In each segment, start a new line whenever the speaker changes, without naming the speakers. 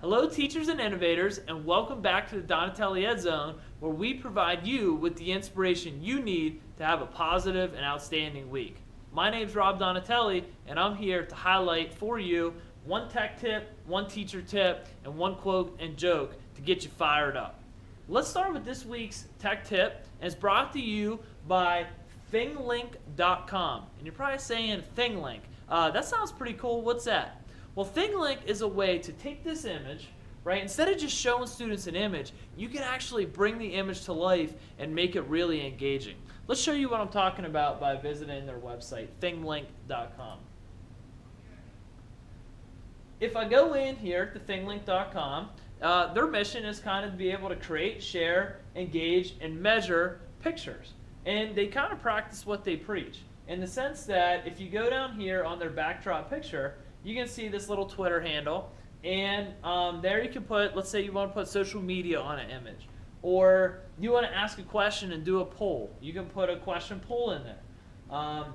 Hello teachers and innovators, and welcome back to the Donatelli Ed Zone, where we provide you with the inspiration you need to have a positive and outstanding week. My name's Rob Donatelli, and I'm here to highlight for you one tech tip, one teacher tip, and one quote and joke to get you fired up. Let's start with this week's tech tip, and it's brought to you by ThingLink.com. And you're probably saying ThingLink. That sounds pretty cool. What's that? Well, ThingLink is a way to take this image, right? Instead of just showing students an image, you can actually bring the image to life and make it really engaging. Let's show you what I'm talking about by visiting their website, ThingLink.com. If I go in here to ThingLink.com, their mission is kind of to be able to create, share, engage, and measure pictures. And they kind of practice what they preach, in the sense that if you go down here on their backdrop picture, you can see this little Twitter handle, and there you can put, let's say you want to put social media on an image, or you want to ask a question and do a poll. You can put a question poll in there.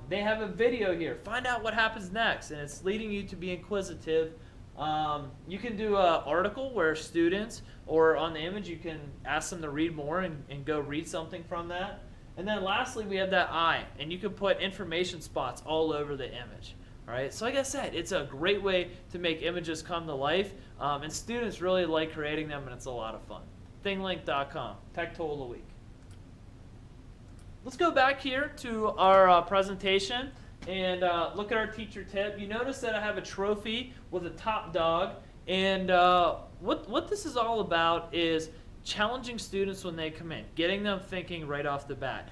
They have a video here. Find out what happens next, and it's leading you to be inquisitive. You can do an article where students, or on the image, you can ask them to read more and go read something from that. And then lastly, we have that eye, and you can put information spots all over the image. All right, so like I said, it's a great way to make images come to life, and students really like creating them, and it's a lot of fun. ThingLink.com, Tech Tool of the Week. Let's go back here to our presentation and look at our teacher tip. You notice that I have a trophy with a top dog, and what this is all about is challenging students when they come in, getting them thinking right off the bat.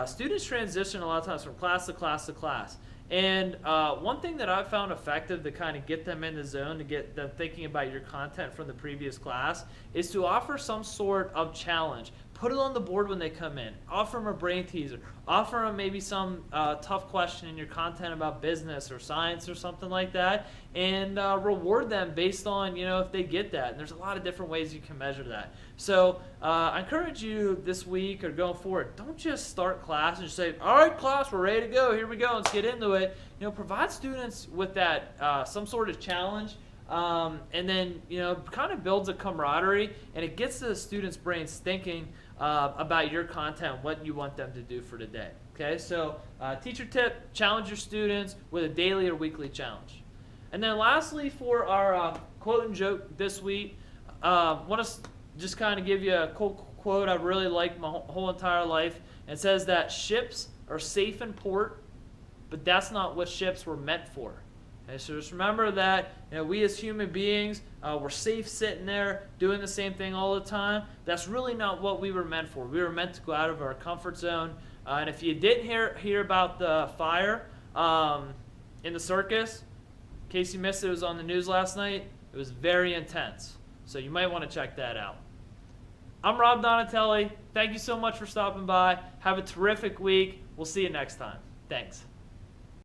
Students transition a lot of times from class to class to class. And one thing that I've found effective to kind of get them in the zone, to get them thinking about your content from the previous class, is to offer some sort of challenge. Put it on the board when they come in. Offer them a brain teaser. Offer them maybe some tough question in your content about business or science or something like that, and reward them based on, if they get that. And there's a lot of different ways you can measure that. So I encourage you this week or going forward, don't just start class and just say, all right, class, we're ready to go. Here we go. Let's get into it. Provide students with that some sort of challenge. And then, kind of builds a camaraderie, and it gets the students' brains thinking about your content, what you want them to do for today. Okay, so teacher tip, challenge your students with a daily or weekly challenge. And then lastly, for our quote and joke this week, want to just kind of give you a cool quote I really like my whole entire life. It says that ships are safe in port, but that's not what ships were meant for. Okay, so just remember that we as human beings, we're safe sitting there doing the same thing all the time. That's really not what we were meant for. We were meant to go out of our comfort zone. And if you didn't hear about the fire in the circus, in case you missed it, it was on the news last night. It was very intense. So you might want to check that out. I'm Rob Donatelli. Thank you so much for stopping by. Have a terrific week. We'll see you next time. Thanks.